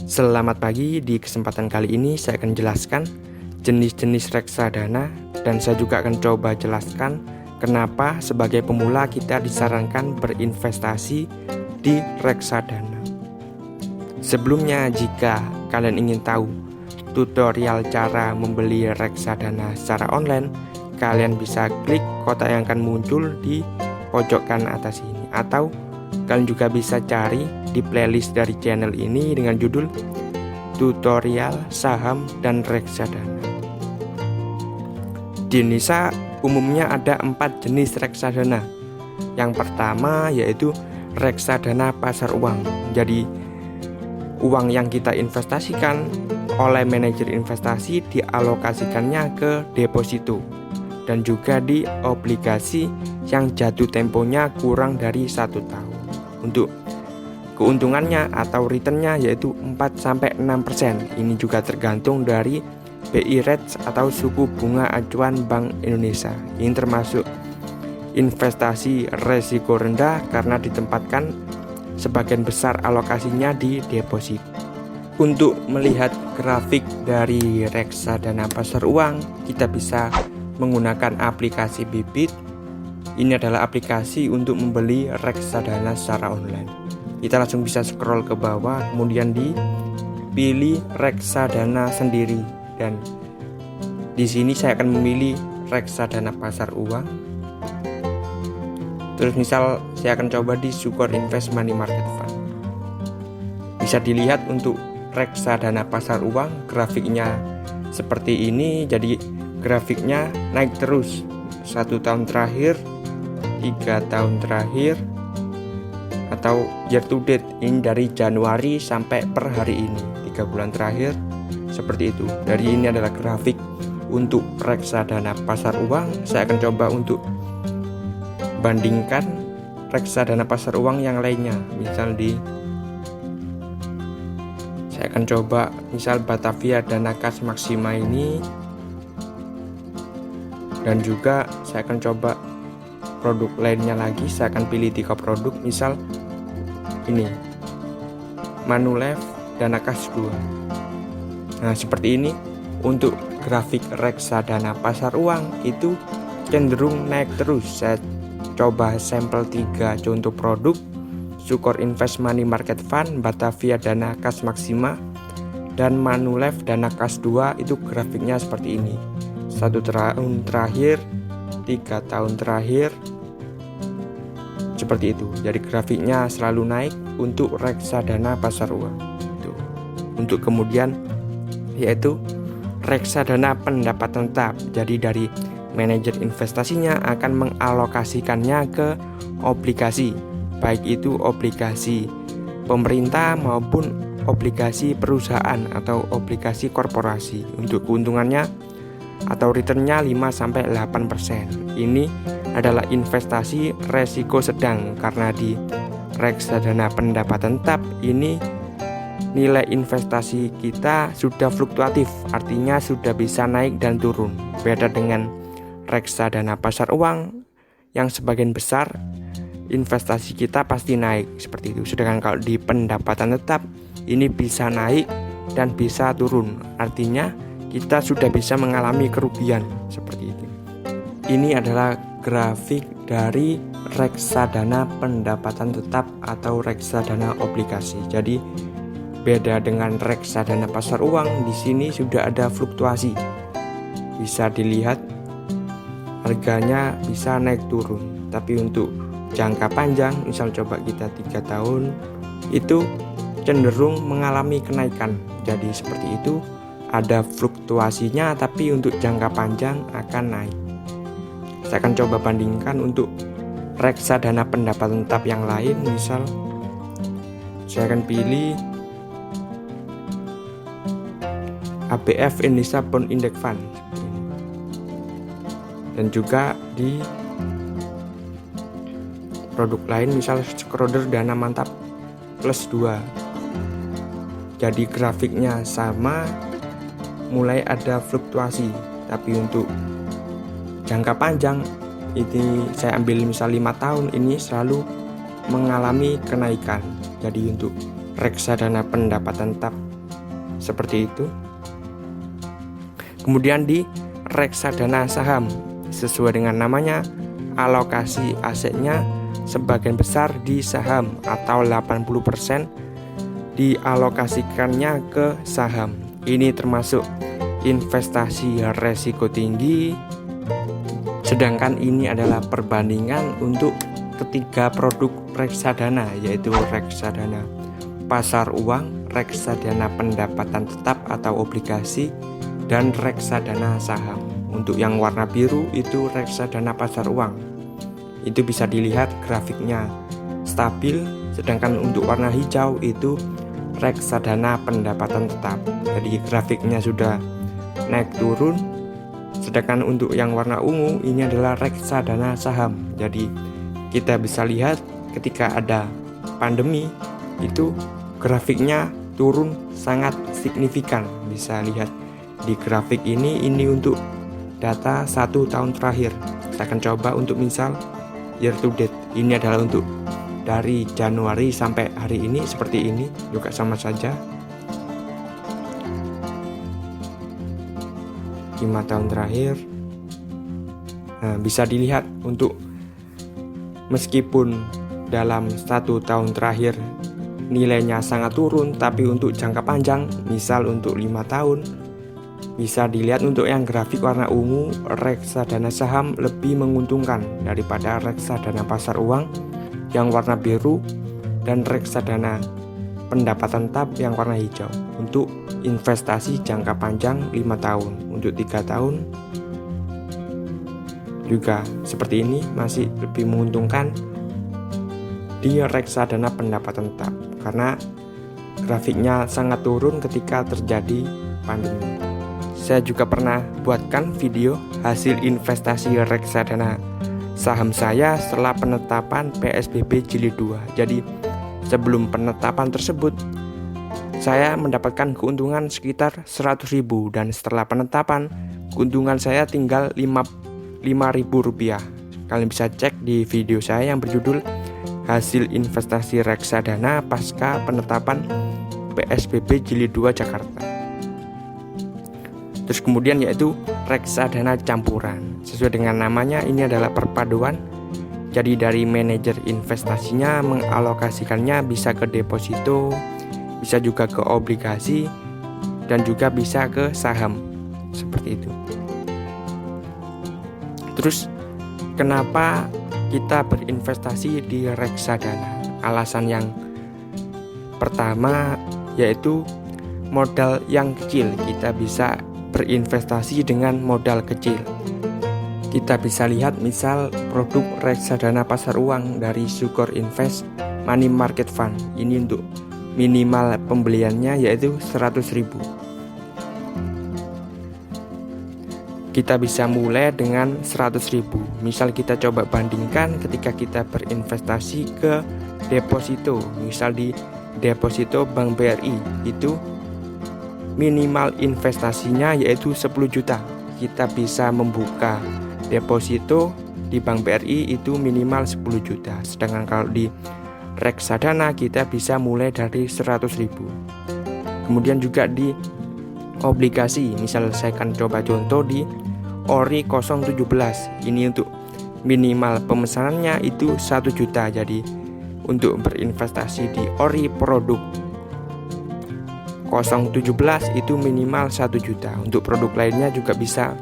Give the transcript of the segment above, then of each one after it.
Selamat pagi, di kesempatan kali ini saya akan jelaskan jenis-jenis reksadana dan saya juga akan coba jelaskan kenapa sebagai pemula kita disarankan berinvestasi di reksadana. Sebelumnya, jika kalian ingin tahu tutorial cara membeli reksadana secara online, kalian bisa klik kotak yang akan muncul di pojok kanan atas ini, atau kalian juga bisa cari di playlist dari channel ini dengan judul tutorial saham dan reksadana. Di Indonesia umumnya ada 4 jenis reksadana. Yang pertama yaitu reksadana pasar uang. Jadi uang yang kita investasikan oleh manajer investasi dialokasikannya ke deposito dan juga di obligasi yang jatuh temponya kurang dari 1 tahun. Untuk keuntungannya atau returnnya yaitu 4-6%. Ini juga tergantung dari BI Rate atau suku bunga acuan Bank Indonesia. Ini termasuk investasi resiko rendah karena ditempatkan sebagian besar alokasinya di deposito. Untuk melihat grafik dari reksadana pasar uang, kita bisa menggunakan aplikasi Bibit. Ini adalah aplikasi untuk membeli reksadana secara online. Kita langsung bisa scroll ke bawah, kemudian dipilih reksadana sendiri, dan di sini saya akan memilih reksadana pasar uang. Terus misal saya akan coba di Sukor Invest Money Market Fund. Bisa dilihat untuk reksadana pasar uang grafiknya seperti ini. Jadi grafiknya naik terus 1 tahun terakhir, 3 tahun terakhir, atau year to date. Ini dari Januari sampai per hari ini, 3 bulan terakhir, seperti itu. Dari ini adalah grafik untuk reksadana pasar uang. Saya akan coba untuk bandingkan reksadana pasar uang yang lainnya. Saya akan coba misal Batavia Dana Kas Maksima ini, dan juga saya akan coba produk lainnya lagi. Saya akan pilih 3 produk, misal ini Manulife Dana Kas 2. Nah, seperti ini untuk grafik reksadana pasar uang itu cenderung naik terus. Saya coba sampel 3 contoh produk: Sukor Invest Money Market Fund, Batavia Dana Kas Maksima, dan Manulife Dana Kas 2. Itu grafiknya seperti ini, 1 tahun terakhir, 3 tahun terakhir, seperti itu. Jadi grafiknya selalu naik untuk reksadana pasar uang. Untuk kemudian yaitu reksadana pendapatan tetap. Jadi dari manajer investasinya akan mengalokasikannya ke obligasi, baik itu obligasi pemerintah maupun obligasi perusahaan atau obligasi korporasi. Untuk keuntungannya atau returnnya 5-8%. Ini adalah investasi resiko sedang, karena di reksadana pendapatan tetap ini nilai investasi kita sudah fluktuatif, artinya sudah bisa naik dan turun. Beda dengan reksadana pasar uang yang sebagian besar investasi kita pasti naik, seperti itu. Sedangkan kalau di pendapatan tetap ini bisa naik dan bisa turun, artinya kita sudah bisa mengalami kerugian, seperti itu. Ini adalah grafik dari reksadana pendapatan tetap atau reksadana obligasi. Jadi beda dengan reksadana pasar uang, di sini sudah ada fluktuasi. Bisa dilihat harganya bisa naik turun. Tapi untuk jangka panjang, misal coba kita 3 tahun, itu cenderung mengalami kenaikan. Jadi seperti itu, ada fluktuasinya, tapi untuk jangka panjang akan naik. Saya akan coba bandingkan untuk reksadana pendapatan tetap yang lain. Misal saya akan pilih ABF Indonesia Bond Index Fund, dan juga di produk lain misal Schroder Dana Mantap Plus 2. Jadi grafiknya sama, mulai ada fluktuasi, tapi untuk jangka panjang ini saya ambil misal 5 tahun, ini selalu mengalami kenaikan. Jadi untuk reksadana pendapatan tetap seperti itu. Kemudian di reksadana saham, sesuai dengan namanya, alokasi asetnya sebagian besar di saham atau 80% dialokasikannya ke saham. Ini termasuk investasi resiko tinggi, sedangkan ini adalah perbandingan untuk ketiga produk reksadana, yaitu reksadana pasar uang, reksadana pendapatan tetap atau obligasi, dan reksadana saham. Untuk yang warna biru itu reksadana pasar uang. Itu bisa dilihat grafiknya stabil, sedangkan untuk warna hijau itu reksadana pendapatan tetap. Jadi grafiknya sudah naik turun. Sedangkan untuk yang warna ungu ini adalah reksadana saham. Jadi kita bisa lihat ketika ada pandemi itu grafiknya turun sangat signifikan. Bisa lihat di grafik ini untuk data 1 tahun terakhir. Saya akan coba untuk misal year to date. Ini adalah untuk dari Januari sampai hari ini seperti ini, juga sama saja. 5 tahun terakhir. Nah, bisa dilihat untuk meskipun dalam 1 tahun terakhir nilainya sangat turun, tapi untuk jangka panjang, misal untuk 5 tahun, bisa dilihat untuk yang grafik warna ungu, reksadana saham lebih menguntungkan daripada reksadana pasar uang yang warna biru dan reksadana pendapatan tetap yang warna hijau. Untuk investasi jangka panjang 5 tahun, untuk 3 tahun juga seperti ini, masih lebih menguntungkan di reksadana pendapatan tetap karena grafiknya sangat turun ketika terjadi pandemi. Saya juga pernah buatkan video hasil investasi reksadana saham saya setelah penetapan PSBB Jilid 2. Jadi sebelum penetapan tersebut saya mendapatkan keuntungan sekitar 100.000 dan setelah penetapan keuntungan saya tinggal 5.000 rupiah. Kalian bisa cek di video saya yang berjudul hasil investasi reksadana pasca penetapan PSBB Jilid 2 Jakarta. Terus kemudian yaitu reksadana campuran. Sesuai dengan namanya, ini adalah perpaduan. Jadi dari manajer investasinya mengalokasikannya bisa ke deposito, bisa juga ke obligasi, dan juga bisa ke saham. Seperti itu. Terus kenapa kita berinvestasi di reksadana? Alasan yang pertama yaitu modal yang kecil. Kita bisa berinvestasi dengan modal kecil. Kita bisa lihat misal produk reksadana pasar uang dari Sukor Invest Money Market Fund. Ini untuk minimal pembeliannya yaitu 100.000. Kita bisa mulai dengan 100.000. Misal kita coba bandingkan ketika kita berinvestasi ke deposito. Misal di deposito Bank BRI itu minimal investasinya yaitu 10 juta. Kita bisa membuka deposito di Bank BRI itu minimal 10 juta. Sedangkan kalau di reksadana kita bisa mulai dari 100.000. Kemudian juga di obligasi, misal saya akan coba contoh di ORI 017. Ini untuk minimal pemesanannya itu 1 juta. Jadi untuk berinvestasi di ORI produk 017 itu minimal 1 juta. Untuk produk lainnya juga bisa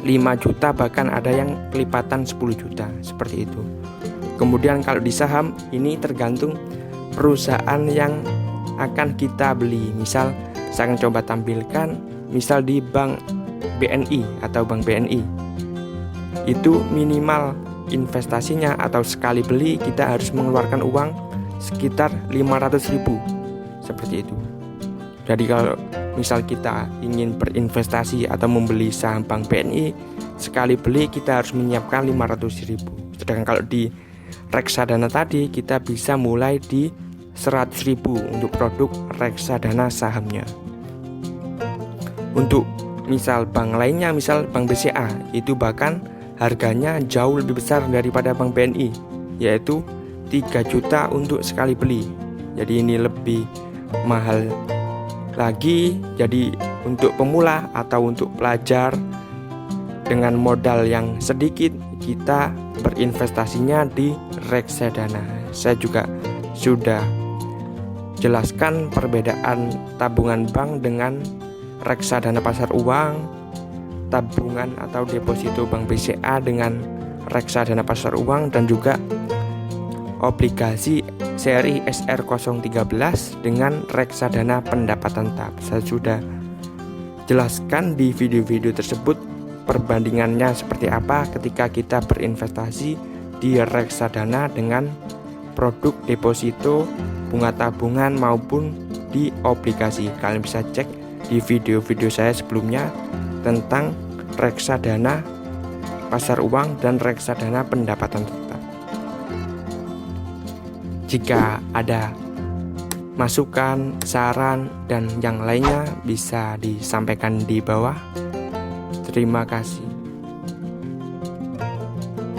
5 juta, bahkan ada yang kelipatan 10 juta, seperti itu. Kemudian kalau di saham ini tergantung perusahaan yang akan kita beli. Misal saya akan coba tampilkan, misal di Bank BNI atau Bank BNI itu minimal investasinya atau sekali beli kita harus mengeluarkan uang sekitar 500.000, seperti itu. Jadi kalau misal kita ingin berinvestasi atau membeli saham Bank BNI, sekali beli kita harus menyiapkan 500.000. Sedangkan kalau di reksadana tadi kita bisa mulai di 100.000 untuk produk reksadana sahamnya. Untuk misal bank lainnya, misal Bank BCA, itu bahkan harganya jauh lebih besar daripada Bank BNI, yaitu 3 juta untuk sekali beli. jadi ini lebih mahal lagi. Jadi untuk pemula atau untuk pelajar dengan modal yang sedikit, kita berinvestasinya di reksadana. Saya juga sudah jelaskan perbedaan tabungan bank dengan reksadana pasar uang, tabungan atau deposito Bank BCA dengan reksadana pasar uang, dan juga obligasi seri SR013 dengan reksadana pendapatan tetap. Saya sudah jelaskan di video-video tersebut perbandingannya seperti apa ketika kita berinvestasi di reksadana dengan produk deposito, bunga tabungan maupun di obligasi. Kalian bisa cek di video-video saya sebelumnya tentang reksadana pasar uang dan reksadana pendapatan tetap. Jika ada masukan, saran, dan yang lainnya bisa disampaikan di bawah. Terima kasih.